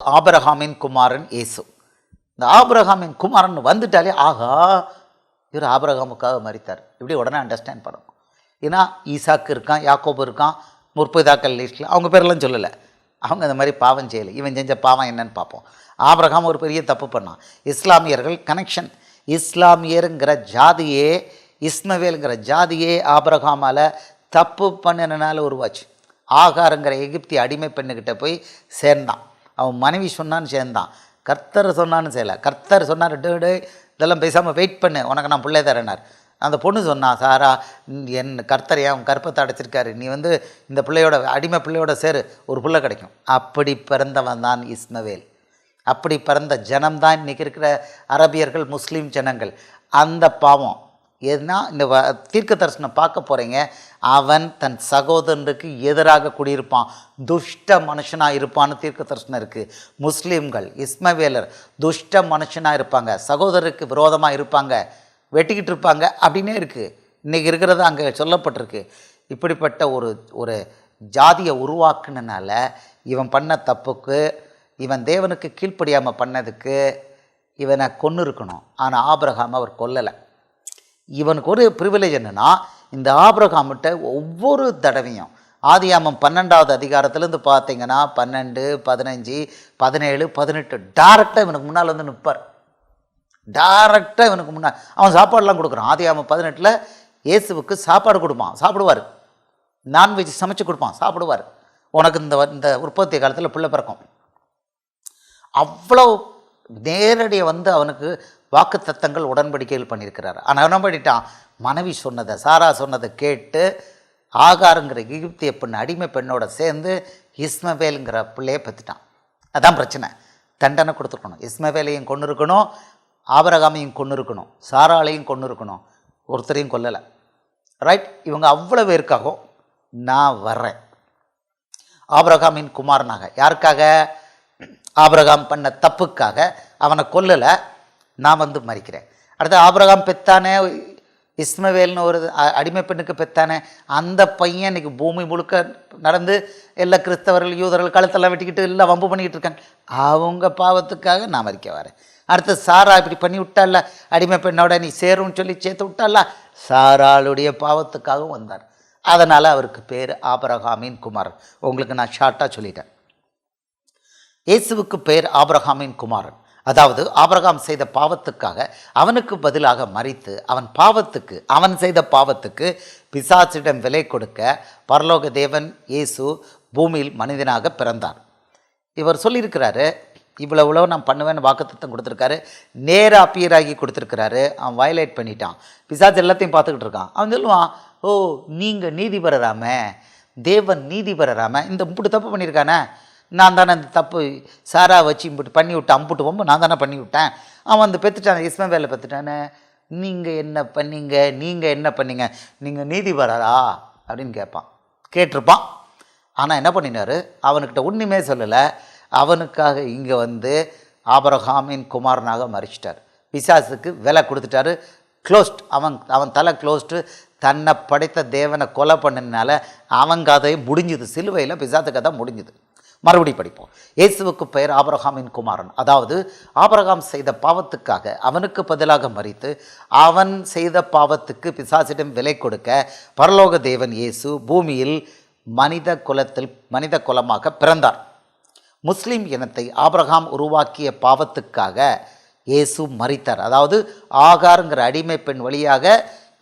ஆபிரகாமின் குமாரன் இயேசு. இந்த ஆபிரகாமின் குமாரன் வந்துட்டாலே ஆகா இவர் ஆபிரகாமுக்காக மரித்தார் இப்படி உடனே அண்டர்ஸ்டாண்ட் பண்ணணும். ஏன்னா ஈசாக்கு இருக்கான், யாக்கோபு இருக்கான், முற்பிதாக்கள் லிஸ்ட்டில் அவங்க பேரெல்லாம் சொல்லலை. அவங்க அந்த மாதிரி பாவம் செய்யலை. இவன் செஞ்ச பாவம் என்னன்னு பார்ப்போம். ஆபிரகாம் ஒரு பெரிய தப்பு பண்ணான். இஸ்லாமியர்கள் கனெக்ஷன், இஸ்லாமியருங்கிற ஜாதியே, இஸ்மவேலுங்கிற ஜாதியே ஆபிரகாமால் தப்பு பண்ணினால உருவாச்சு. ஆகாருங்கிற எகிப்தி அடிமை பெண்ணுக்கிட்ட போய் சேர்ந்தான். அவன் மனைவி சொன்னான்னு சேர்ந்தான். கர்த்தர் சொன்னான்னு செய்யலை. கர்த்தர் சொன்னார் டே இதெல்லாம் பேசாமல் வெயிட் பண்ணு, உனக்கு நான் பிள்ளை தரேனார். அந்த பொண்ணு சொன்னான், சாரா என் கர்த்தர் ஏன் கற்பத்தை அடைச்சிருக்காரு, நீ இந்த பிள்ளையோட அடிமை பிள்ளையோட சேரு, ஒரு பிள்ளை கிடைக்கும். அப்படி பிறந்தவன் தான் இஸ்மவேல். அப்படி பிறந்த ஜனம்தான் இன்றைக்கி இருக்கிற அரபியர்கள், முஸ்லீம் ஜனங்கள். அந்த பாவம் ஏன்னா இந்த தீர்க்க தரிசனம் பார்க்க போகிறீங்க, அவன் தன் சகோதரனுக்கு எதிராக குடியிருப்பான், துஷ்ட மனுஷனாக இருப்பான்னு தீர்க்க தரிசனம் இருக்குது. முஸ்லீம்கள் இஸ்மவேலர் துஷ்ட மனுஷனாக இருப்பாங்க, சகோதரருக்கு விரோதமாக இருப்பாங்க, வெட்டிக்கிட்டு இருப்பாங்க அப்படின்னே இருக்குது. இன்றைக்கி இருக்கிறது அங்கே சொல்லப்பட்டிருக்கு. இப்படிப்பட்ட ஒரு ஜாதியை உருவாக்குனனால இவன் பண்ண தப்புக்கு, இவன் தேவனுக்கு கீழ்ப்படியாமல் பண்ணதுக்கு இவனை கொன்று இருக்கணும். ஆனால் ஆபிரகாம் அவர் கொல்லலை. இவனுக்கு ஒரு ப்ரிவிலேஜ் என்னென்னா, இந்த ஆபிரகாம்கிட்ட ஒவ்வொரு தடவையும் ஆதியாமம் 12வது அதிகாரத்துலேருந்து பார்த்தீங்கன்னா 12, 15, 17, 18 டைரெக்டாக இவனுக்கு முன்னால் வந்து நிற்பார். டைரெக்டாக இவனுக்கு முன்னால் அவன் சாப்பாடெலாம் கொடுக்குறான். ஆதியாமம் 18 இயேசுவுக்கு சாப்பாடு கொடுப்பான், சாப்பிடுவார். நான்வெஜ் சமைச்சு கொடுப்பான், சாப்பிடுவார். உனக்கு இந்த உற்பத்தி காலத்தில் பிள்ளை பிறக்கும். அவ்வளோ நேரடியாக அவனுக்கு வாக்கு தத்தங்கள் உடன்படிக்கைகள் பண்ணியிருக்கிறார். ஆனால் என்ன பண்ணிட்டான், மனைவி சொன்னதை, சாரா சொன்னதை கேட்டு ஆகாருங்கிற எகிப்திய பெண் அடிமை பெண்ணோட சேர்ந்து இஸ்மவேலுங்கிற பிள்ளையை பெற்றுட்டான். அதான் பிரச்சனை. தண்டனை கொடுத்துருக்கணும். இஸ்மவேலையும் கொண்டு இருக்கணும், ஆபிரகாமையும் கொண்டு இருக்கணும், சாராளையும் கொண்டு இருக்கணும். ஒருத்தரையும் கொல்லலை. ரைட்? இவங்க அவ்வளோ பேருக்காகவும் நான் வர்றேன் ஆபிரகாமின் குமாரனாக. யாருக்காக? ஆபிரகாம் பண்ண தப்புக்காக. அவனை கொல்லலை, நான் மறிக்கிறேன். அடுத்து ஆபிரகாம் பெத்தானே இஸ்மவேல்னு ஒரு அடிமை பெண்ணுக்கு பெத்தானே, அந்த பையன் இன்றைக்கி பூமி முழுக்க நடந்து எல்லா கிறிஸ்தவர்கள் யூதர்கள் கழுத்தெல்லாம் வெட்டிக்கிட்டு எல்லாம் வம்பு பண்ணிக்கிட்டு இருக்காங்க. அவங்க பாவத்துக்காக நான் மறிக்க வரேன். அடுத்து சாரா இப்படி பண்ணி விட்டால, அடிமை பெண்ணோட நீ சேரும்னு சொல்லி சேர்த்து விட்டால, சாராளுடைய பாவத்துக்காகவும் வந்தார். அதனால் அவருக்கு பேர் ஆபிரகாமின் குமாரன். உங்களுக்கு நான் ஷார்ட்டாக சொல்லிட்டேன். இயேசுவுக்கு பேர் ஆபிரகாமின் குமாரன். அதாவது ஆபிரகாம் செய்த பாவத்துக்காக அவனுக்கு பதிலாக மரித்து, அவன் செய்த பாவத்துக்கு பிசாசிடம் விலை கொடுக்க பரலோக தேவன் இயேசு பூமியில் மனிதனாக பிறந்தார். இவர் சொல்லியிருக்கிறாரு, இவ்வளோ நான் பண்ணுவேன்னு வாக்குத்தத்தம் கொடுத்துருக்காரு. நேராக அப்பியராகி கொடுத்துருக்கிறாரு. அவன் வயலேட் பண்ணிட்டான். பிசாசு எல்லாத்தையும் பார்த்துக்கிட்டு இருக்கான். அவன் சொல்லுவான், ஓ நீங்கள் நீதி பெறாம, தேவன் நீதி பெறாம இந்த இப்படி தப்பு பண்ணியிருக்கானே, நான் தானே அந்த தப்பு சாரா வச்சு இம்பிட்டு பண்ணி விட்டேன், அம்புட்டு போகும்போது நான் தானே பண்ணி விட்டேன். அவன் பெற்றுட்டான், இஸ்மவேலை பெற்றுட்டானே, நீங்கள் என்ன பண்ணீங்க, நீங்கள் நீதி பெறாரா அப்படின்னு கேட்டிருப்பான். ஆனால் என்ன பண்ணினார், அவனுக்கிட்ட ஒன்றுமே சொல்லலை. அவனுக்காக இங்கே ஆபிரகாமின் குமாரனாக மறிச்சிட்டார். பிசாசுக்கு விலை கொடுத்துட்டாரு. க்ளோஸ்ட். அவன் தலை க்ளோஸ்டு. தன்னை படைத்த தேவனை கொலை பண்ணினால அவன் கதையை முடிஞ்சுது. சிலுவையில் பிசாசு கதை முடிஞ்சுது. மறுபடி படிப்போம். இயேசுவுக்கு பெயர் ஆபிரகாமின் குமாரன். அதாவது ஆபிரகாம் செய்த பாவத்துக்காக அவனுக்கு பதிலாக மரித்து, அவன் செய்த பாவத்துக்கு பிசாசிடம் விலை கொடுக்க பரலோக தேவன் இயேசு பூமியில் மனித குலமாக பிறந்தார். முஸ்லீம் இனத்தை ஆபிரகாம் உருவாக்கிய பாவத்துக்காக இயேசு மரித்தார். அதாவது ஆகாருங்கிற அடிமை பெண் வழியாக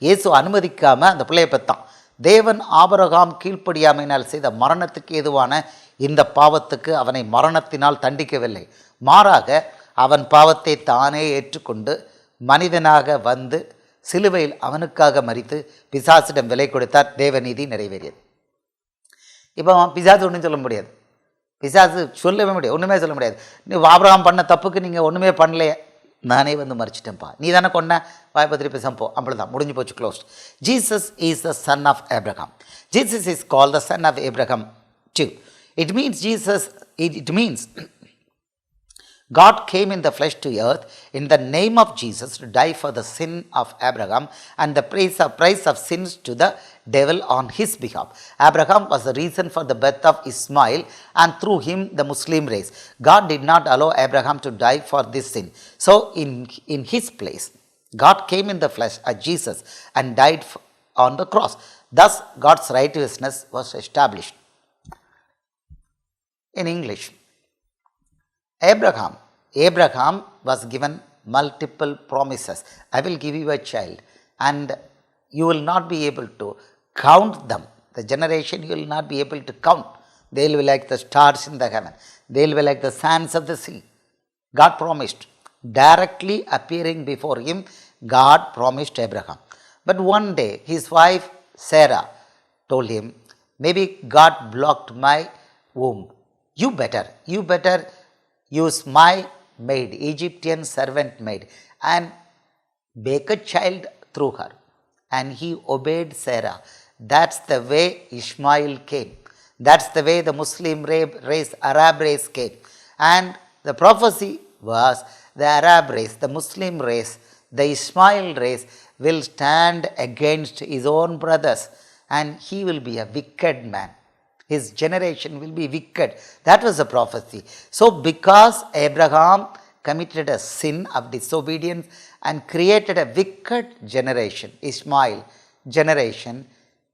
இயேசு அனுமதிக்காமல் அந்த பிள்ளையை பெற்றான். தேவன் ஆபிரகாம் கீழ்ப்படியாமையினால் செய்த மரணத்துக்கு ஏதுவான இந்த பாவத்துக்கு அவனை மரணத்தினால் தண்டிக்கவில்லை. மாறாக அவன் பாவத்தை தானே ஏற்றுக்கொண்டு மனிதனாக சிலுவையில் அவனுக்காக மரித்து பிசாசிடம் விலை கொடுத்தார். தேவநீதி நிறைவேறியது. இப்போ பிசாசு ஒன்றும் சொல்ல முடியாது. பிசாசு சொல்லவே முடியாது, ஒன்றுமே சொல்ல முடியாது. நீ ஆபிரகாம் பண்ண தப்புக்கு நீங்கள் ஒன்றுமே பண்ணலையே, நானே மறிச்சிட்டேன்ப்பா, நீ தானே கொன்ன, வாய்ப்பத்திரி பேசாம போ, அவ்வளோதான், முடிஞ்சு போச்சு, closed. Jesus is the son of Abraham. Jesus is called the son of Abraham too. It means God came in the flesh to earth in the name of Jesus to die for the sin of Abraham and the price of sins to the devil on his behalf. Abraham was the reason for the birth of Ishmael and through him the Muslim race. God did not allow Abraham to die for this sin. So in his place, God came in the flesh as Jesus and died on the cross. Thus, God's righteousness was established. In English, Abraham was given multiple promises. I will give you a child, and you will not be able to count them. The generation you will not be able to count. They will be like the stars in the heaven. They will be like the sands of the sea. God promised. Directly appearing before him, God promised Abraham. But one day, his wife Sarah told him, maybe God blocked my womb. You better use my maid, Egyptian servant maid, and bake a child through her. And he obeyed Sarah. That's the way Ishmael came. That's the way the Muslim race, Arab race came. And the prophecy was the Arab race, the Muslim race, the Ishmael race will stand against his own brothers, and he will be a wicked man. His generation will be wicked. That was the prophecy. So because Abraham committed a sin of disobedience and created a wicked generation, Ishmael generation,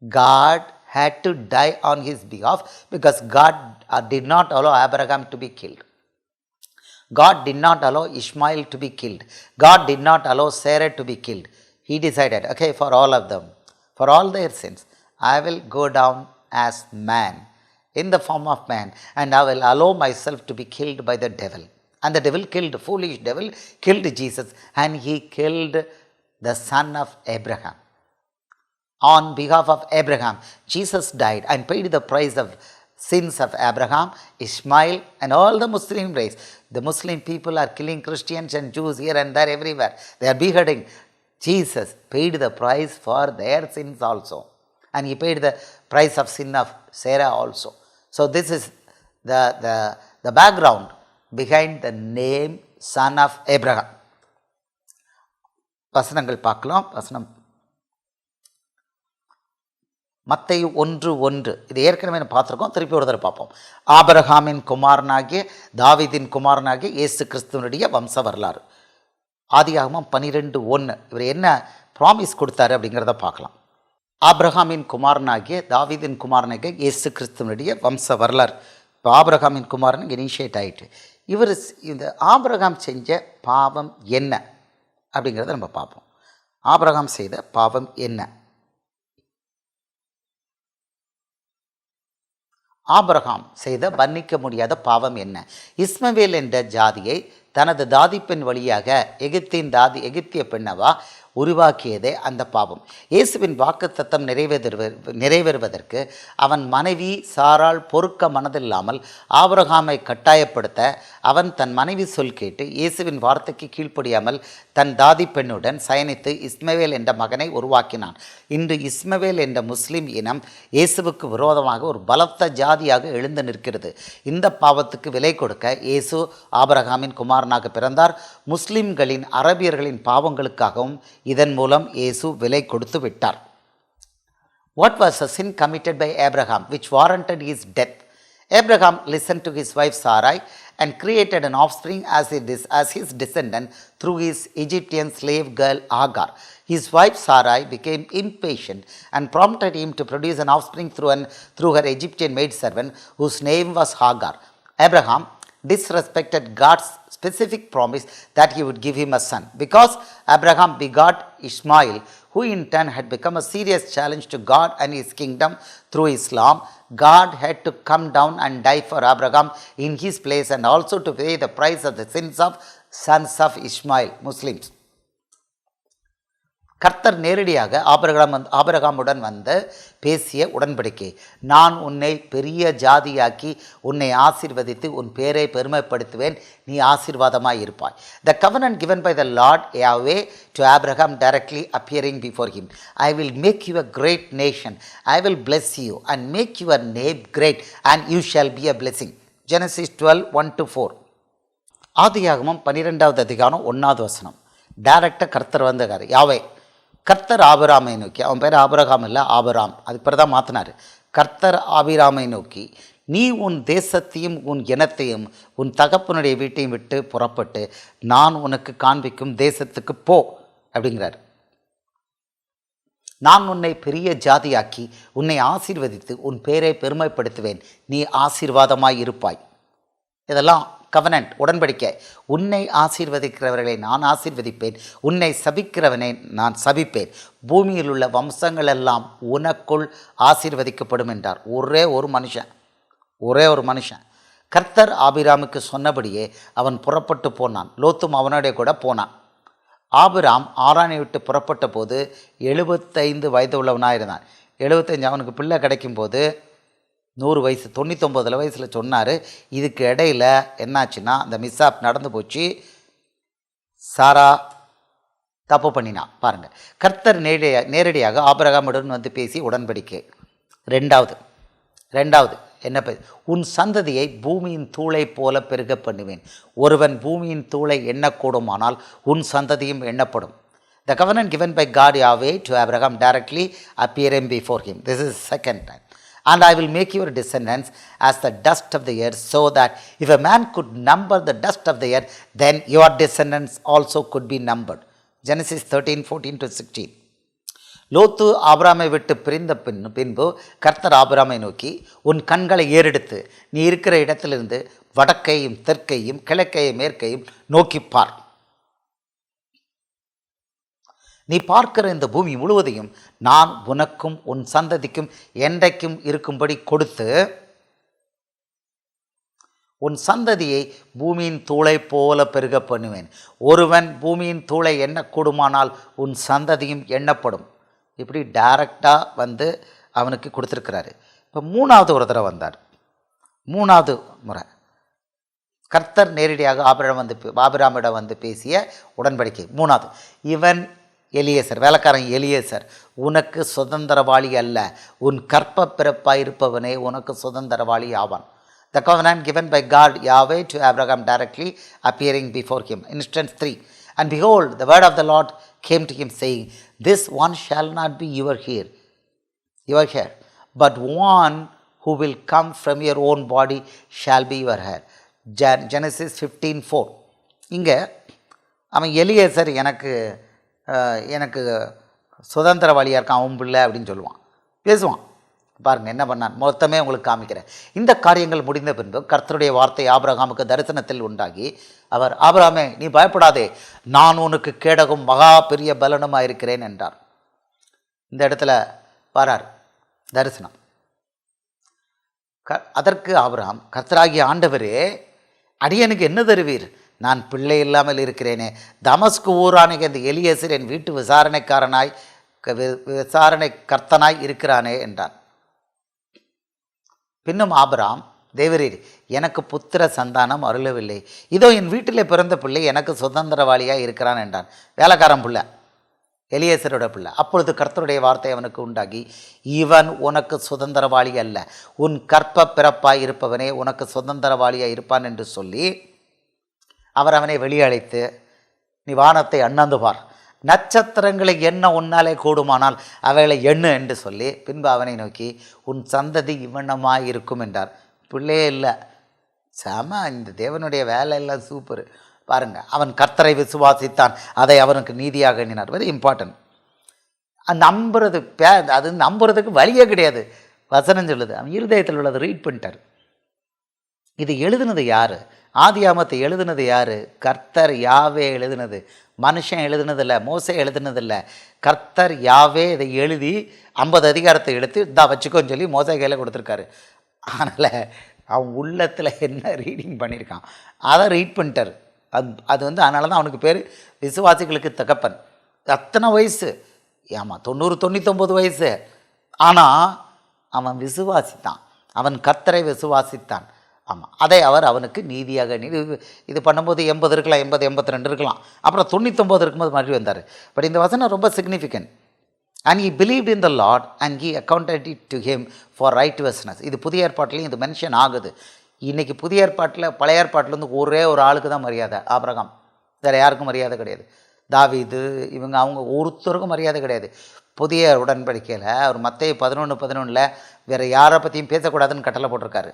God had to die on his behalf because God did not allow Abraham to be killed. God did not allow Ishmael to be killed. God did not allow Sarah to be killed. He decided, okay, for all of them, for all their sins, I will go down as man, in the form of man, and I will allow myself to be killed by the devil. And the devil killed, the foolish devil killed Jesus, and he killed the son of Abraham. On behalf of Abraham, Jesus died and paid the price of sins of Abraham, Ishmael, and all the Muslim race. The Muslim people are killing Christians and Jews here and there, everywhere. They are beheading. Jesus paid the price for their sins also. And he paid the price of sin of Sarah also. So this is the background behind the name son of Abraham. வசனங்கள் பார்க்கலாம். வசனம் மத்தேயு 1:1. இது ஏற்கனவே பார்த்துருக்கோம், திருப்பி ஒரு தடவை பார்ப்போம். ஆபிரகாமின் குமாரனாகிய தாவீதின் குமாரனாகிய இயேசு கிறிஸ்துவனுடைய வம்ச வரலாறு. ஆதியாகமம் 12:1. இவர் என்ன ப்ராமிஸ் கொடுத்தாரு அப்படிங்கிறத பார்க்கலாம். ஆபிரகாமின் குமாரனாகிய தாவீதின் குமாரனாகிய இயேசு கிறிஸ்துவனுடைய வம்ச வரலாறு. இப்போ ஆபிரகாமின் குமாரன் இனிஷியேட் ஆகிட்டு, இவர் இந்த ஆபிரகாம் செஞ்ச பாவம் என்ன அப்படிங்கிறத நம்ம பார்ப்போம். ஆபிரகாம் செய்த பாவம் என்ன? ஆபிரகாம் செய்த மன்னிக்க முடியாத பாவம் என்ன? இஸ்மவேல் என்ற ஜாதியை தனது தாதிப்பெண் வழியாக எகிப்திய பெண்ணவா உருவாக்கியதே அந்த பாவம். இயேசுவின் வாக்குத்தத்தம் நிறைவேறுவதற்கு அவன் மனைவி சாராள் பொறுக்க மனதில்லாமல் ஆபிரகாமை கட்டாயப்படுத்த அவன் தன் மனைவி சொல் கேட்டு இயேசுவின் வார்த்தைக்கு கீழ்ப்படியாமல் தன் தாதி பெண்ணுடன் சயனித்து இஸ்மவேல் என்ற மகனை உருவாக்கினான். இன்று இஸ்மவேல் என்ற முஸ்லிம் இனம் இயேசுவுக்கு விரோதமாக ஒரு பலத்த ஜாதியாக எழுந்து நிற்கிறது. இந்த பாவத்துக்கு விலை கொடுக்க இயேசு ஆபிரகாமின் குமாரனாக பிறந்தார். முஸ்லிம்களின் அரபியர்களின் பாவங்களுக்காகவும் இதன் மூலம் இயேசு விலை கொடுத்து விட்டார். What was the sin committed by Abraham which warranted his death? Abraham listened to his wife Sarai and created an offspring as his descendant through his Egyptian slave girl Hagar. His wife Sarai became impatient and prompted him to produce an offspring through her Egyptian maidservant whose name was Hagar. Abraham disrespected God's specific promise that he would give him a son. Because Abraham begot Ishmael, who in turn had become a serious challenge to God and his kingdom through Islam, God had to come down and die for Abraham in his place and also to pay the price of the sins of sons of Ishmael, Muslims. கர்த்தர் நேரடியாக ஆபிரகாமுடன் வந்து பேசிய உடன்படிக்கை, நான் உன்னை பெரிய ஜாதியாக்கி உன்னை ஆசீர்வதித்து உன் பேரை பெருமைப்படுத்துவேன், நீ ஆசீர்வாதமாய் இருப்பாய். The covenant given by the Lord Yahweh to Abraham directly appearing before him. I will make you a great nation. I will bless you and make your name great and you shall be a blessing. Genesis 12:1-4. ஆதியாகமம் 12வது அதிகாரம் 1வது வசனம். டைரக்டாக கர்த்தர் வந்தார். யாவே கர்த்தர் ஆபிராமை நோக்கி, அவன் பேர் ஆபிரகாம் இல்லை, ஆபிராம், அதுக்கு பிறகு தான் மாற்றினார். கர்த்தர் ஆபிராமை நோக்கி, நீ உன் தேசத்தையும் உன் இனத்தையும் உன் தகப்பனுடைய வீட்டையும் விட்டு புறப்பட்டு நான் உனக்கு காண்பிக்கும் தேசத்துக்கு போ அப்படிங்கிறார். நான் உன்னை பெரிய ஜாதியாக்கி உன்னை ஆசீர்வதித்து உன் பேரை பெருமைப்படுத்துவேன், நீ ஆசீர்வாதமாய் இருப்பாய். இதெல்லாம் கவனன்ட், உடன்படிக்கை. உன்னை ஆசீர்வதிக்கிறவர்களை நான் ஆசீர்வதிப்பேன், உன்னை சபிக்கிறவனை நான் சபிப்பேன், பூமியில் உள்ள வம்சங்கள் எல்லாம் உனக்குள் ஆசீர்வதிக்கப்படும் என்றார். ஒரே ஒரு மனுஷன் கர்த்தர் ஆபிராமுக்கு சொன்னபடியே அவன் புறப்பட்டு போனான். லோத்தும் அவனுடைய கூட போனான். ஆபிராம் ஆரானை விட்டு புறப்பட்ட போது 75 வயது உள்ளவனாக இருந்தான். 75 அவனுக்கு பிள்ளை கிடைக்கும்போது 100 வயசு, 99 வயசில் சொன்னார். இதுக்கு இடையில் என்னாச்சுன்னா அந்த மிஸ்ஸாப் நடந்து போச்சு. சாரா தப்பு பண்ணினான். பாருங்கள், கர்த்தர் நேரடியாக ஆபிரகாமுடன் வந்து பேசி உடன்படிக்கை. ரெண்டாவது என்ன உன் சந்ததியை பூமியின் தூளை போல பெருக பண்ணுவேன். ஒருவன் பூமியின் தூளை எண்ணக்கூடுமானால் உன் சந்ததியும் எண்ணப்படும். The covenant given by God Yahweh to Abraham directly appearing before him. This is second time. And I will make your descendants as the dust of the earth, so that if a man could number the dust of the earth, then your descendants also could be numbered. Genesis 13:14-16. லோத்து ஆபிராமை விட்டு பிரிந்த பின்பு கர்த்தர் ஆபிராமை நோக்கி, உன் கண்களை ஏறெடுத்து நீ இருக்கிற இடத்திலிருந்து வடக்கையும் தெற்கையும் கிழக்கையும் மேற்கையும் நோக்கிப்பார். நீ பார்க்கிற இந்த பூமி முழுவதையும் நான் உனக்கும் உன் சந்ததிக்கும் என்றைக்கும் இருக்கும்படி கொடுத்து உன் சந்ததியை பூமியின் தூளை போல பெருக பண்ணுவேன். ஒருவன் பூமியின் தூளை எண்ணக்கூடுமானால் உன் சந்ததியும் எண்ணப்படும். இப்படி டைரக்டாக வந்து அவனுக்கு கொடுத்துருக்கிறாரு. இப்போ 3வது ஒரு தடவை வந்தார். 3வது முறை கர்த்தர் நேரடியாக ஆபிராமிடம் வந்து பேசிய உடன்படிக்கை. 3வது இவன் எலியேசர், வேலைக்காரன் எலியேசர், உனக்கு சுதந்திரவாளி அல்ல, உன் கற்ப பிறப்பாயிருப்பவனே உனக்கு சுதந்திரவாளி ஆவான். The covenant given by God Yahweh to Abraham directly appearing before him. Instance 3. And behold, the word of the Lord came to him, saying, this one shall not be your heir, but one who will come from your own body shall be your heir. Genesis 15:4. இங்கே அவன் எலியேசர் எனக்கு சுதந்திரவாளியாக இருக்கான், அவன் பிள்ளை அப்படின்னு சொல்லுவான், பேசுவான். பாருங்கள் என்ன பண்ணான், மொத்தமே உங்களுக்கு காமிக்கிறேன். இந்த காரியங்கள் முடிந்த பின்பு கர்த்தருடைய வார்த்தை ஆபிரகாமுக்கு தரிசனத்தில் உண்டாகி, அவர், ஆபிரகாமே நீ பயப்படாதே, நான் உனக்கு கேடகும் மகா பெரிய பலனுமாக இருக்கிறேன் என்றார். இந்த இடத்துல வரார் தரிசனம். அதற்கு ஆபிரகாம், கர்த்தராகிய ஆண்டவரே, அடியனுக்கு என்ன தருவீர்? நான் பிள்ளை இல்லாமல் இருக்கிறேனே. தமஸ்கு ஊரானுக்கு இந்த எலியேசர் என் வீட்டு விசாரணை கர்த்தனாய் இருக்கிறானே என்றான். பின்னும் ஆபிராம், தேவரீர் எனக்கு புத்திர சந்தானம் அருளவில்லை, இதோ என் வீட்டில் பிறந்த பிள்ளை எனக்கு சுதந்திரவாளியாக இருக்கிறான் என்றான். வேலைக்காரன் பிள்ளை, எலியேசரோட பிள்ளை. அப்பொழுது கர்த்தருடைய வார்த்தை அவனுக்கு உண்டாகி, இவன் உனக்கு சுதந்திரவாளி அல்ல, உன் கற்ப பிறப்பாய் இருப்பவனே உனக்கு சுதந்திரவாளியாக இருப்பான் என்று சொல்லி அவர் அவனை வெளியழைத்து, நீ வானத்தை அண்ணாந்து பார், நட்சத்திரங்களை எண்ண உன்னாலே கூடுமானால் அவைகளை எண்ணு என்று சொல்லி பின்பு அவனை நோக்கி, உன் சந்ததி இவனமாய் இருக்கும் என்றார். பிள்ளையே இல்லை. சாம இந்த தேவனுடைய வேலை எல்லாம் சூப்பர். பாருங்கள், அவன் கர்த்தரை விசுவாசித்தான், அதை அவனுக்கு நீதியாக எண்ணினார். Very important. அது நம்புறதுக்கு வழியே கிடையாது. வசனம் சொல்லுது, அவன் இருதயத்தில் உள்ளது ரீட் பண்ணிட்டார். இது எழுதுனது யார்? ஆதியாகமத்தை எழுதுனது யார்? கர்த்தர் யாவே எழுதுனது. மனுஷன் எழுதுனதில்லை, மோசே எழுதுனதில்லை. கர்த்தர் யாவே இதை எழுதி 50 அதிகாரத்தை எடுத்து இதான் வச்சுக்கோன்னு சொல்லி மோசே கையில் கொடுத்துருக்காரு. அதனால் அவன் உள்ளத்தில் என்ன ரீடிங் பண்ணியிருக்கான் அதை ரீட் பண்ணிட்டார். அது அதனால தான் அவனுக்கு பேர் விசுவாசிகளுக்கு தகப்பன். அத்தனை வயசு, ஆமாம் 90-99 வயசு, ஆனால் அவன் விசுவாசித்தான், அவன் கர்த்தரை விசுவாசித்தான். ஆமாம், அதை அவர் அவனுக்கு நீதியாக இது பண்ணும்போது 80 இருக்கலாம், 82 இருக்கலாம், அப்புறம் 99 இருக்கும்போது மறுபடியும் வந்தார். பட் இந்த வசனம் ரொம்ப significant. And he believed in the Lord and he accounted it to him for righteousness. இது புதிய ஏற்பாட்டிலையும் இது மென்ஷன் ஆகுது. இன்றைக்கி புதிய ஏற்பாட்டில் பழைய ஏற்பாட்டிலேருந்து ஒரே ஒரு ஆளுக்கு தான் மரியாதை, ஆபிரகாம். வேறு யாருக்கும் மரியாதை கிடையாது. தாவீது இவங்க அவங்க ஒருத்தருக்கும் மரியாதை கிடையாது. புதிய உடன்படிக்கையில் அவர் மத்தேயு 11:11 வேறு யாரை பற்றியும் பேசக்கூடாதுன்னு கட்டளை போட்டிருக்காரு.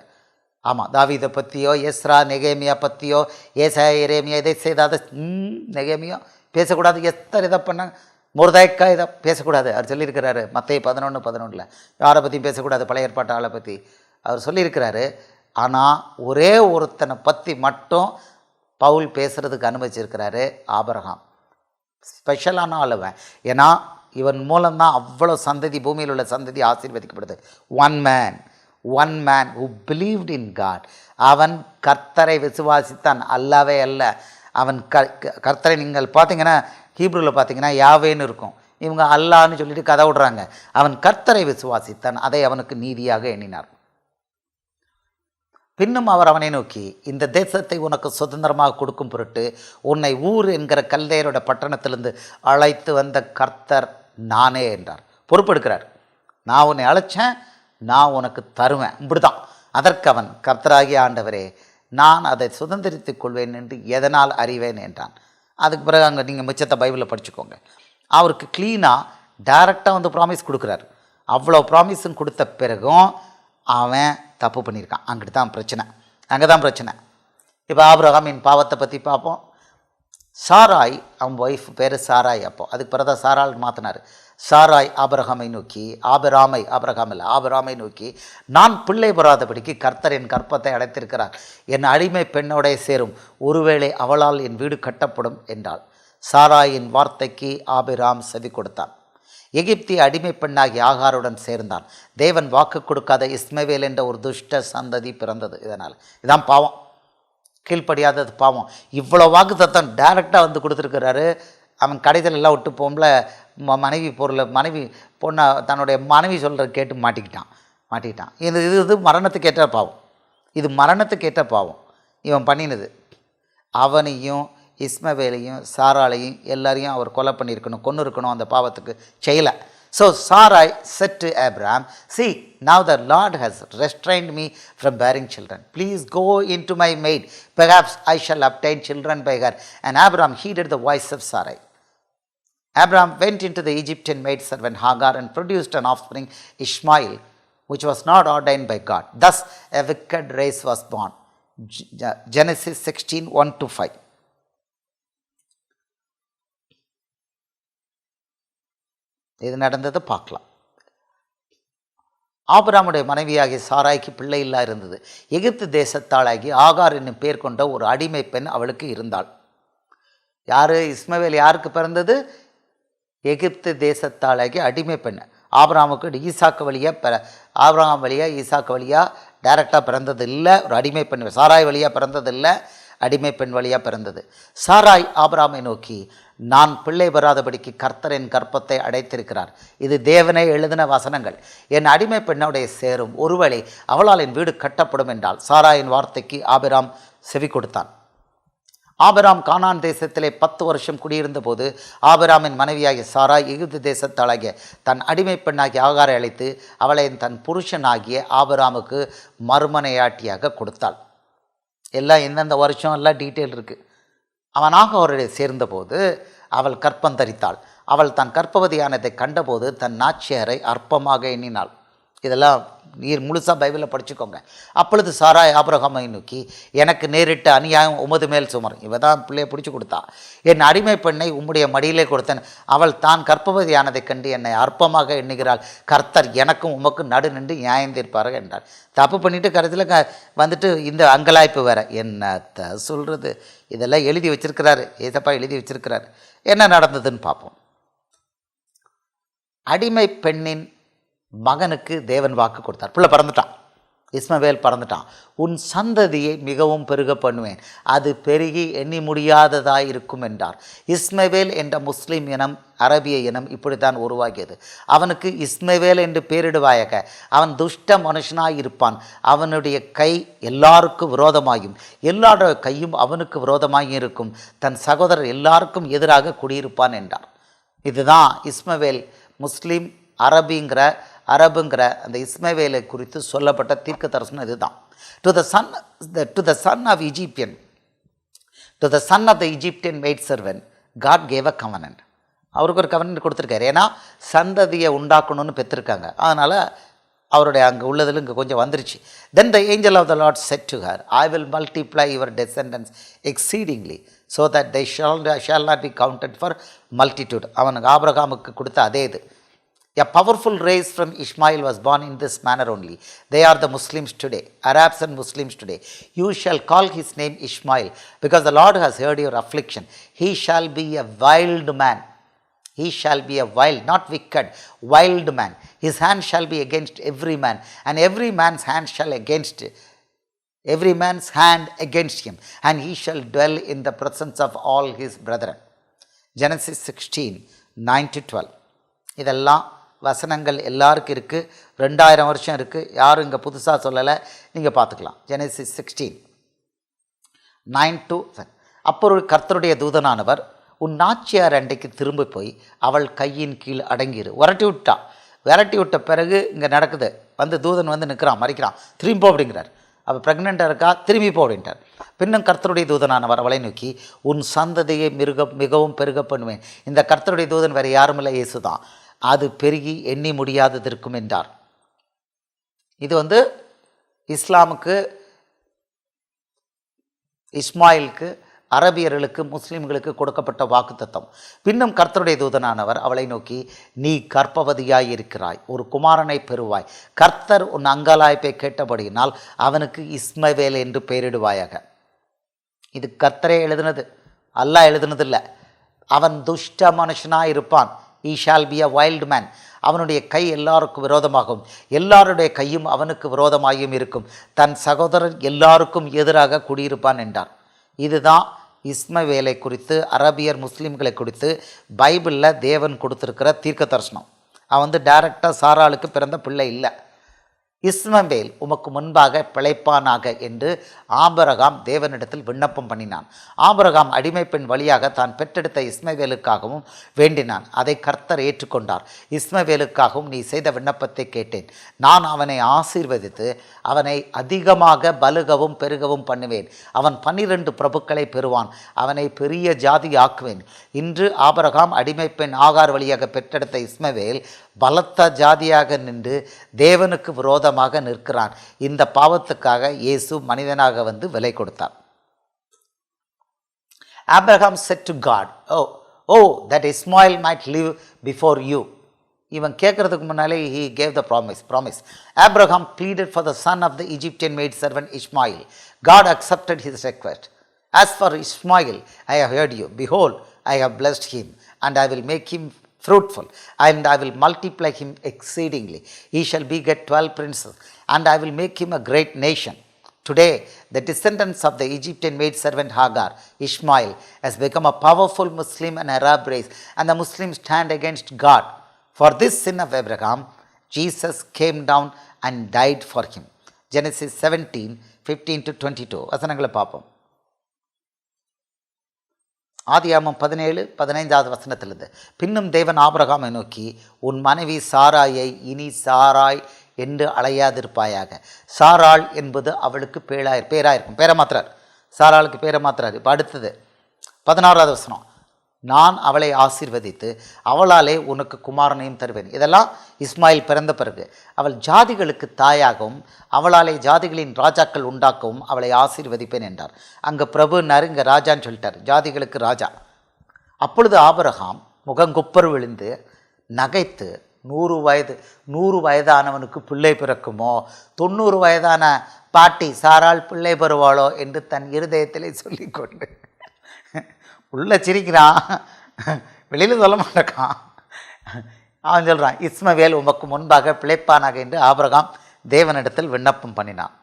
ஆமாம், தாவீதை பற்றியோ எஸ்ரா நெகேமியா பற்றியோ ஏசாயா எரேமியா இதை செய்தாத நெகேமியா பேசக்கூடாது. எஸ்தர் இதை பண்ணாங்க, முர்தேக்காய் இதை பேசக்கூடாது அவர் சொல்லியிருக்கிறாரு. மத்தேயு 11:11 யாரை பற்றியும் பேசக்கூடாது, பழைய ஏற்பாட்டு ஆளை பற்றி அவர் சொல்லியிருக்கிறாரு. ஆனால் ஒரே ஒருத்தனை பற்றி மட்டும் பவுல் பேசுகிறதுக்கு அனுமதிச்சிருக்கிறாரு, ஆபிரகாம். ஸ்பெஷலான ஆளுவன். ஏன்னா இவன் மூலம்தான் அவ்வளோ சந்ததி, பூமியில் உள்ள சந்ததி ஆசீர்வதிக்கப்படுது. One man who believed in God. அவன் கர்த்தரை விசுவாசித்தான், அல்லாவே அல்ல. அவன் கர்த்தரை நீங்கள் பார்த்தீங்கன்னா ஹீப்ரூவில் பார்த்தீங்கன்னா யாவேன்னு இருக்கும், இவங்க அல்லான்னு சொல்லிட்டு கதை விடுறாங்க. அவன் கர்த்தரை விசுவாசித்தான், அதை அவனுக்கு நீதியாக எண்ணினார். பின்னும் அவர் அவனை நோக்கி, இந்த தேசத்தை உனக்கு சுதந்திரமாக கொடுக்கும் பொருட்டு உன்னை ஊர் என்கிற கல்தேயரோட பட்டணத்திலிருந்து அழைத்து வந்த கர்த்தர் நானே என்றார். பொறுப்பெடுக்கிறார். நான் உன்னை அழைச்சேன், நான் உனக்கு தருவேன், இப்படிதான். அதற்கு அவன், கர்த்தராகிய ஆண்டவரே, நான் அதை சுதந்திரித்துக் கொள்வேன் என்று எதனால் அறிவேன் என்றான். அதுக்கு பிறகு அங்கே நீங்கள் மிச்சத்தை பைபிளில் படிச்சுக்கோங்க. அவருக்கு க்ளீனாக டைரெக்டாக வந்து ப்ராமிஸ் கொடுக்குறாரு. அவ்வளோ ப்ராமிஸும் கொடுத்த பிறகும் அவன் தப்பு பண்ணியிருக்கான். அங்கிட்டு தான் பிரச்சனை, அங்கே தான் பிரச்சனை. இப்போ ஆபிரகாமின் பாவத்தை பற்றி பார்ப்போம். சாராய், அவன் ஒய்ஃப் பேர் சாராய். அப்போது அதுக்கு பிறகு தான் சாரால் மாற்றினார். சாராய் ஆபிரகாமை நோக்கி, ஆபிரகாமை நோக்கி, நான் பிள்ளை பெறாதபடிக்கு கர்த்தர் என் கற்பத்தை அடைத்திருக்கிறார், என் அடிமை பெண்ணோடைய சேரும், ஒருவேளை அவளால் என் வீடு கட்டப்படும் என்றாள். சாராயின் வார்த்தைக்கு ஆபிராம் செவி கொடுத்தான். எகிப்திய அடிமை பெண்ணாகி ஆகாருடன் சேர்ந்தான். தேவன் வாக்கு கொடுக்காத இஸ்மவேல் என்ற ஒரு துஷ்ட சந்ததி பிறந்தது. இதனால் இதான் பாவம், கீழ்ப்படியாதது பாவம். இவ்வளோ வாக்கு தத்தம் டைரெக்டாக வந்து கொடுத்துருக்கிறாரு. அவன் கடைசியில் எல்லாம் விட்டு போகும்ல, மனைவி பொண்ணை தன்னுடைய மனைவி சொல்கிற கேட்டு மாட்டிக்கிட்டான். இது மரணத்துக்கு ஏற்ற பாவம், இது மரணத்துக்கு ஏற்ற பாவம் இவன் பண்ணினது. அவனையும் இஸ்மவேலையும் சாராளையும் எல்லாரையும் அவர் கொலை பண்ணியிருக்கணும், கொன்று இருக்கணும், அந்த பாவத்துக்கு செய்யலை. So Sarai said to Abraham, see, now the Lord has restrained me from bearing children. Please go into my maid. Perhaps I shall obtain children by her. And Abraham heeded the voice of Sarai. Abraham went into the Egyptian maidservant Hagar and produced an offspring, Ishmael, which was not ordained by God. Thus a wicked race was born. Genesis 16:1-5. இது நடந்தது பார்க்கலாம். ஆபிரகாமுடைய மனைவியாகிய சாராய்க்கு பிள்ளை இல்லா இருந்தது. எகிப்து தேசத்தாளாகி ஆகார் என்னும் பேர் கொண்ட ஒரு அடிமை பெண் அவளுக்கு இருந்தாள். யார்? இஸ்மவேல் யாருக்கு பிறந்தது? எகிப்து தேசத்தாளாகி அடிமை பெண். ஆபிரகாமுக்கு ஆபிரகாம் வழியாக ஈசாக்கு வழியாக டைரெக்டாக பிறந்தது இல்லை, ஒரு அடிமை பெண். சாராய் வழியாக பிறந்தது இல்லை, அடிமை பெண் வழியாக பிறந்தது. சாராய் ஆபிரகாமை நோக்கி, நான் பிள்ளை பெறாதபடிக்கு கர்த்தர் என் கற்பத்தை அடைத்திருக்கிறார். இது தேவனே எழுதின வசனங்கள். என் அடிமை பெண்ணோடைய சேரும், ஒருவேளை அவளால் என் வீடு கட்டப்படும் என்றால். சாராயின் வார்த்தைக்கு ஆபிராம் செவி கொடுத்தான். ஆபிராம் கானான் தேசத்திலே 10 வருஷம் குடியிருந்த போது ஆபிராமின் மனைவியாகிய சாராய் எகிப்து தேசத்தாளாகிய தன் அடிமை பெண்ணாகிய ஆகாரை அழைத்து அவளை தன் புருஷனாகிய ஆபிராமுக்கு மறுமனையாட்டியாக கொடுத்தாள். எல்லாம் எந்தெந்த வருஷம் எல்லாம் டீட்டெயில் இருக்குது. அவனாக அவருடைய சேர்ந்தபோது அவள் கற்பந்தரித்தாள். அவள் தன் கற்பவதியானதை கண்டபோது தன் நாச்சியாரை அற்பமாக எண்ணினாள். இதெல்லாம் நீர் முழுசாக பைபிளில் படிச்சுக்கோங்க. அப்பொழுது சாராய் ஆபிரகாமை நோக்கி, எனக்கு நேரிட்ட அநியாயம் உமது மேல் சுமரும். இவ தான் பிள்ளையை பிடிச்சி கொடுத்தா. என் அடிமை பெண்ணை உம்முடைய மடியிலே கொடுத்தேன். அவள் தான் கற்பவதியானதை கண்டு என்னை அற்பமாக எண்ணுகிறாள். கர்த்தர் எனக்கும் உமக்கும் நடு நின்று நியாயம் தீர்ப்பார்கள் என்றார். தப்பு பண்ணிவிட்டு கருத்தில் வந்துட்டு இந்த அங்கலாய்ப்பு வேற. என்னத்தை சொல்கிறது? இதெல்லாம் எழுதி வச்சிருக்கிறாரு, ஏசப்பா எழுதி வச்சிருக்கிறாரு. என்ன நடந்ததுன்னு பார்ப்போம். அடிமை பெண்ணின் மகனுக்கு தேவன் வாக்கு கொடுத்தார். பிள்ளை பிறந்துட்டான், இஸ்மவேல் பிறந்துட்டான். உன் சந்ததியை மிகவும் பெருக பண்ணுவேன், அது பெருகி எண்ணி முடியாததாய் இருக்கும் என்றார். இஸ்மவேல் என்ற முஸ்லீம் இனம், அரபிய இனம் இப்படித்தான் உருவாகியது. அவனுக்கு இஸ்மவேல் என்று பேரிடுவாயாக. அவன் துஷ்ட மனுஷனாய் இருப்பான். அவனுடைய கை எல்லாருக்கும் விரோதமாயும் எல்லாருடைய கையும் அவனுக்கு விரோதமாயும் இருக்கும். தன் சகோதரர் எல்லாருக்கும் எதிராக குடியிருப்பான் என்றார். இதுதான் இஸ்மவேல் முஸ்லீம் அரபிங்கிற அரபுங்கிற அந்த இஸ்மவேலை குறித்து சொல்லப்பட்ட தீர்க்க தரிசனம் இதுதான். To the son of Egyptian, to the son of the Egyptian maid servant, God gave a covenant. அவருக்கு ஒரு கவர்னன்ட் கொடுத்துருக்காரு. ஏன்னா சந்ததியை உண்டாக்கணும்னு பெற்றிருக்காங்க. அதனால் அவருடைய அங்கே உள்ளதில் இங்கே கொஞ்சம் வந்துருச்சு. Then the angel of the Lord said to her, I will multiply your descendants exceedingly, so that they shall not be counted for multitude. அவனுக்கு ஆபிரகாமுக்கு கொடுத்த அதே இது. A powerful race from Ishmael was born in this manner only. They are the Muslims today, Arabs and Muslims today. You shall call his name Ishmael, because the Lord has heard your affliction. He shall be a wild man. He shall be a wild, not wicked, wild man. His hand shall be against every man, and every man's hand against him, and he shall dwell in the presence of all his brethren. Genesis 16, 9-12. இதெல்லாம் வசனங்கள் எல்லாருக்கும் இருக்குது. 2000 வருஷம் இருக்குது. யாரும் இங்கே புதுசாக சொல்லலை, நீங்கள் பார்த்துக்கலாம். Genesis 16, 9-10. அப்பொழுது கர்த்தருடைய தூதனானவர், உன் நாச்சியார் அண்டைக்கு திரும்ப போய் அவள் கையின் கீழ் அடங்கிரு. விரட்டி விட்ட பிறகு இங்கே நடக்குது. தூதன் நிற்கிறான், மறிக்கிறான். திரும்பி போ அப்படிங்கிறார். அவள் ப்ரெக்னெண்ட்டாக இருக்கா, திரும்பி போ அப்படின்ட்டார். பின்னும் கர்த்தருடைய தூதனானவர் அவளை நோக்கி, உன் சந்ததியை மிகவும் பெருக பண்ணுவேன். இந்த கர்த்தருடைய தூதன் வேறு யாரும் இல்லை, இயேசு தான். அது பெருகி எண்ணி முடியாததற்கும் என்றார். இது இஸ்லாமுக்கு, இஸ்மாயிலுக்கு, அரபியர்களுக்கு, முஸ்லீம்களுக்கு கொடுக்கப்பட்ட வாக்குத்தத்தம். பின்னும் கர்த்தருடைய தூதனானவர் அவளை நோக்கி, நீ கர்ப்பவதியாயிருக்கிறாய், ஒரு குமாரனை பெறுவாய். கர்த்தர் உன் அங்கலாய்ப்பை கேட்டபடியினால் அவனுக்கு இஸ்மவேல் என்று பெயரிடுவாயாக. இது கர்த்தரே எழுதினது, அல்லாஹ் எழுதினதில்லை. அவன் துஷ்ட மனுஷனாக இருப்பான். He shall be a wild man. அவனுடைய கை எல்லாருக்கும் விரோதமாகும், எல்லாருடைய கையும் அவனுக்கு விரோதமாயும் இருக்கும். தன் சகோதரர் எல்லாருக்கும் எதிராக குடியிருப்பான் என்றார். இதுதான் இஸ்மவேலை குறித்து, அரபியர் முஸ்லீம்களை குறித்து பைபிளில் தேவன் கொடுத்துருக்கிற தீர்க்க தரிசனம். அவன் டைரெக்டாக சாராளுக்கு பிறந்த பிள்ளை இல்லை. இஸ்மவேல் உமக்கு முன்பாக பிழைப்பானாக என்று ஆபிரகாம் தேவனிடத்தில் விண்ணப்பம் பண்ணினான். ஆபிரகாம் அடிமை பெண் வழியாக தான் பெற்றெடுத்த இஸ்மவேலுக்காகவும் வேண்டினான். அதை கர்த்தர் ஏற்றுக்கொண்டார். இஸ்மவேலுக்காகவும் நீ செய்த விண்ணப்பத்தை கேட்டேன். நான் அவனை ஆசீர்வதித்து அவனை அதிகமாக பலுகவும் பெருகவும் பண்ணுவேன். அவன் 12 பிரபுக்களை பெறுவான். அவனை பெரிய ஜாதி ஆக்குவேன். இன்று ஆபிரகாம் அடிமை பெண் ஆகார் வழியாக பெற்றெடுத்த இஸ்மவேல் பலத்த ஜாதியாக நின்று தேவனுக்கு விரோதமாக நிற்கிறான். இந்த பாவத்துக்காக இயேசு மனிதனாக விலை கொடுத்தார். Abraham said to God, oh that Ishmael might live before you. இவன் கேட்கறதுக்கு முன்னாலே he gave the promise. Abraham pleaded for the son of the Egyptian maid servant Ishmael. God accepted his request. As for Ishmael, I have heard you. Behold, I have blessed him, and I will make him fruitful, and I will multiply him exceedingly. He shall beget 12 princes, and I will make him a great nation. Today, the descendants of the Egyptian maid servant Hagar, Ishmael, has become a powerful Muslim and Arab race, and the Muslims stand against God. For this sin of Abraham, Jesus came down and died for him. Genesis 17, 15-22. வசனங்களை பார்ப்போம். ஆதியாகமம் 17, 15வது வசனத்திலிருந்து. பின்னும் தேவன் ஆபிரகாமை நோக்கி, உன் மனைவி சாராயை இனி சாராய் என்று அழையாதிருப்பாயாக. சாராள் என்பது அவளுக்கு பேராயிருக்கும். பேரை மாத்திரார், சாராளுக்கு பேரை மாத்திரார். இப்போ அடுத்தது 16வது வசனம். நான் அவளை ஆசீர்வதித்து அவளாலே உனக்கு குமாரனையும் தருவேன். இதெல்லாம் இஸ்மாயில் பிறந்த பிறகு. அவள் ஜாதிகளுக்கு தாயாகவும் அவளாலே ஜாதிகளின் ராஜாக்கள் உண்டாக்கவும் அவளை ஆசீர்வதிப்பேன் என்றார். அங்கே பிரபுன்னார், இங்கே ராஜான்னு சொல்லிட்டார், ஜாதிகளுக்கு ராஜா. அப்பொழுது ஆபிரகாம் முகங்குப்பர் விழுந்து நகைத்து, 100 வயதானவனுக்கு பிள்ளை பிறக்குமோ, 90 வயதான பாட்டி சாராள் பிள்ளை பெறுவாளோ என்று தன் இருதயத்திலே சொல்லிக்கொண்டு உள்ள சிரிக்கிறான், வெளியில் சொல்ல மாட்டேக்கான். அவன் சொல்கிறான், இஸ்மவேல் உமக்கு முன்பாக பிழைப்பானாக என்று ஆபிரகாம் தேவனிடத்தில் விண்ணப்பம் பண்ணினான்.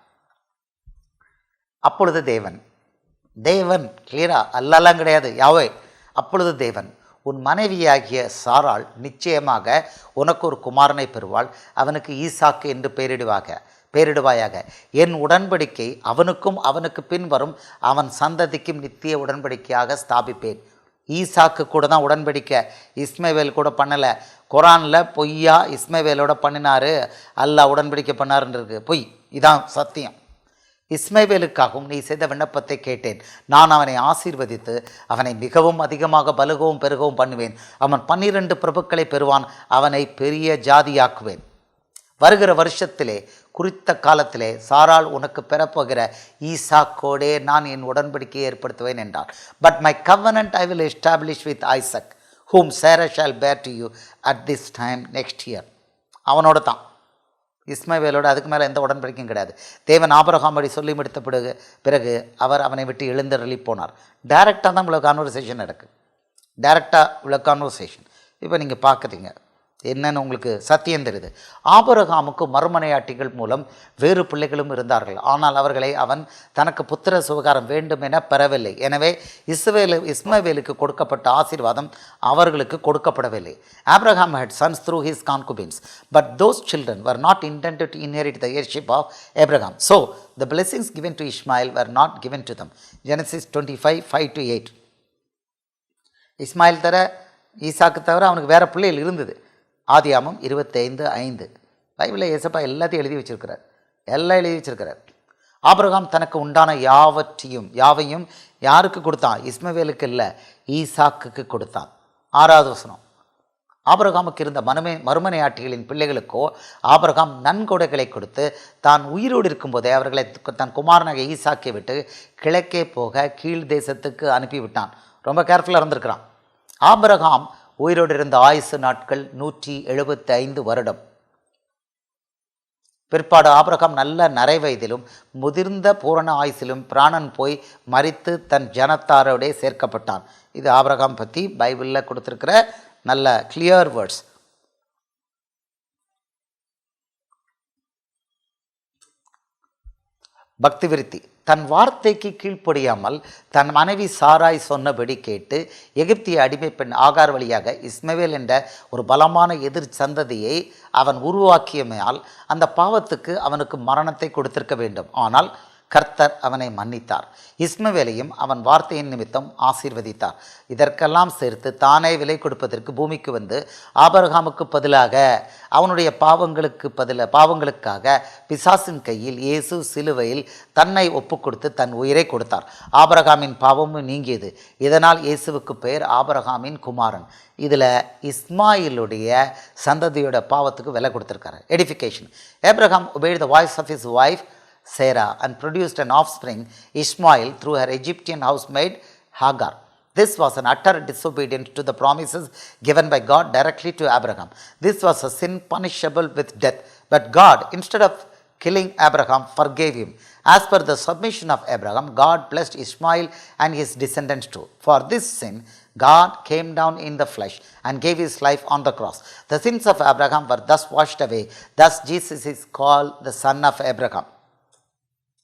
அப்பொழுது தேவன் கிளியரா, அல்லலாம் கிடையாது, யாவே. அப்பொழுது தேவன், உன் மனைவியாகிய சாராள் நிச்சயமாக உனக்கு ஒரு குமாரனை பெறுவாள். அவனுக்கு ஈசாக்கு என்று பெயரிடுவாயாக. என் உடன்படிக்கை அவனுக்கும் அவனுக்கு பின் வரும் அவன் சந்ததிக்கும் நித்திய உடன்படிக்கையாக ஸ்தாபிப்பேன். ஈசாக்கு கூட தான் உடன்படிக்கை, இஸ்மவேல் கூட பண்ணலை. குரானில் பொய்யா இஸ்மவேலோட பண்ணினார், அல்லாஹ் உடன்படிக்கை பண்ணாருன்றது பொய். இதான் சத்தியம். இஸ்மவேலுக்காகவும் நீ செய்த விண்ணப்பத்தை கேட்டேன். நான் அவனை ஆசீர்வதித்து அவனை மிகவும் அதிகமாக பலுகவும் பெருகவும் பண்ணுவேன். அவன் 12 பிரபுக்களை பெறுவான். அவனை பெரிய ஜாதியாக்குவேன். வருகிற வருஷத்திலே குறித்த காலத்திலே சாராள் உனக்கு பெறப்போகிற ஈசாக்கோடே நான் என் உடன்படிக்கையை ஏற்படுத்துவேன் என்றார். But my covenant I will establish with Isaac, whom Sarah shall bear to you at this time next year. அவனோட தான், இஸ்மவேலோட அதுக்கு மேலே எந்த உடன்படிக்கையும் கிடையாது. தேவன் ஆபிரகாம் சொல்லி முடித்த பிறகு அவர் அவனை விட்டு எழுந்தருளி போனார். டைரெக்டாக தான் இவ்வளோ கான்வர்சேஷன் நடக்குது. டைரெக்டாக இவ்வளோ கான்வர்சேஷன் இப்போ நீங்கள் பார்க்குறீங்க. என்னன்னு உங்களுக்கு சத்தியம் தெரியுது. ஆபிரகாமுக்கு மறுமனையாட்டிகள் மூலம் வேறு பிள்ளைகளும் இருந்தார்கள். ஆனால் அவர்களை அவன் தனக்கு புத்திர சுகாரம் வேண்டும் என பெறவில்லை. எனவே இஸ்மவேலுக்கு கொடுக்கப்பட்ட ஆசீர்வாதம் அவர்களுக்கு கொடுக்கப்படவில்லை. Abraham had sons through his concubines, but those children were not intended to inherit the heirship of Abraham. So the blessings given to Ishmael were not given to them. Genesis 25:5-8. Ismail தவிர, ஈசாக்கு தவிர அவனுக்கு வேறு பிள்ளைகள் இருந்தது. ஆதியாமம் 25:5. பைபிளில் ஏசப்பா எல்லாத்தையும் எழுதி வச்சிருக்கிறார், எல்லாம் எழுதி வச்சிருக்கிறார். ஆபிரகாம் தனக்கு உண்டான யாவையும் யாருக்கு கொடுத்தான்? இஸ்மவேலுக்கு இல்லை, ஈசாக்குக்கு கொடுத்தான். 6வது வசனம். ஆபிரகாமுக்கு இருந்த மறுமனையாட்டிகளின் பிள்ளைகளுக்கோ ஆபிரகாம் நன்கொடைகளை கொடுத்து தான் உயிரோடு இருக்கும்போதே அவர்களை தன் குமாரனாக ஈசாக்கை விட்டு கிழக்கே போக கீழ் தேசத்துக்கு அனுப்பிவிட்டான். ரொம்ப கேர்ஃபுல்லாக இருந்திருக்கிறான். ஆபிரகாம் உயிரோடு இருந்த ஆயுசு நாட்கள் 175 வருடம். பிற்பாடு ஆபிரகாம் நல்ல நரை வயதிலும் முதிர்ந்த பூரண ஆயுசிலும் பிராணன் போய் மரித்து தன் ஜனத்தாரோடே சேர்க்கப்பட்டான். இது ஆபிரகாம் பற்றி பைபிளில் கொடுத்துருக்கிற நல்ல கிளியர் வேர்ட்ஸ். பக்தி விருத்தி. தன் வார்த்தைக்கு கீழ்ப்படியாமல் தன் மனைவி சாராய் சொன்னபடி கேட்டு எகிப்திய அடிமை பெண் ஆகார் வழியாக இஸ்மவேல் என்ற ஒரு பலமான எதிர் சந்ததியை அவன் உருவாக்கியமையால் அந்த பாவத்துக்கு அவனுக்கு மரணத்தை கொடுத்திருக்க வேண்டும். ஆனால் கர்த்தர் அவனை மன்னித்தார். இஸ்மவேலையும் அவன் வார்த்தையின் நிமித்தம் ஆசீர்வதித்தார். இதற்கெல்லாம் சேர்த்து தானே விலை கொடுப்பதற்கு பூமிக்கு வந்து ஆபிரகாமுக்கு பதிலாக அவனுடைய பாவங்களுக்காக பிசாசின் கையில் இயேசு சிலுவையில் தன்னை ஒப்பு கொடுத்து தன் உயிரை கொடுத்தார். ஆபிரகாமின் பாவமும் நீங்கியது. இதனால் இயேசுவுக்கு பெயர் ஆபிரகாமின் குமாரன். இதில் இஸ்மாயிலுடைய சந்ததியோட பாவத்துக்கு விலை கொடுத்துருக்காரு. Edification. Abraham obeyed the voice of his wife Sarah and produced an offspring, Ishmael, through her Egyptian housemaid Hagar. This was an utter disobedience to the promises given by God directly to Abraham. This was a sin punishable with death. But God, instead of killing Abraham, forgave him. As per the submission of Abraham, God blessed Ishmael and his descendants too. For this sin, God came down in the flesh and gave his life on the cross. The sins of Abraham were thus washed away. Thus Jesus is called the son of Abraham.